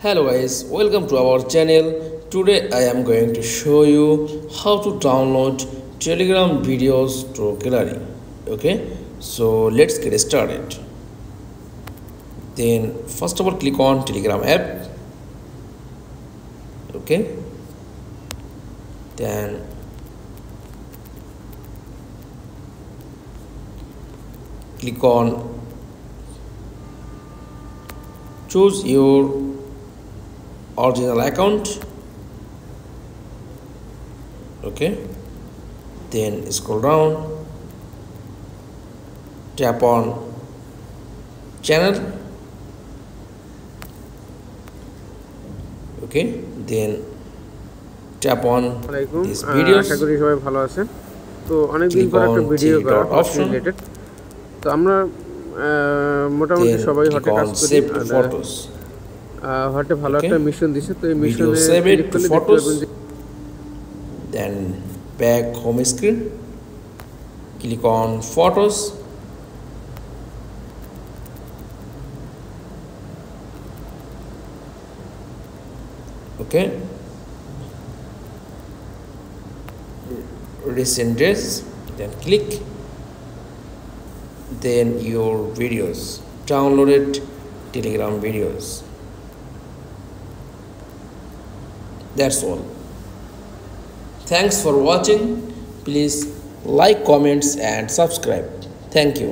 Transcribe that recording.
Hello guys, welcome to our channel. Today I am going to show you how to download Telegram videos to gallery. Okay, so let's get started. Then first of all click on Telegram app. Okay, then click on choose your original account. Okay, then scroll down, tap on channel. Okay, then tap on this videos. আশা করি সবাই ভালো আছেন। তো অনেক দিন পর একটা video করা রিলেটেড। তো আমরা মোটামুটি সবাই হটে কাজ করি। হটে ভালো একটা মিশন দিছে, তো এই মিশনে ক্লিক করলে দেখতে পাবেন যে then back home screen, click on photos. Okay, recent days, then click, then your videos, downloaded Telegram videos. That's all. Thanks for watching. Please like, comments and subscribe. Thank you.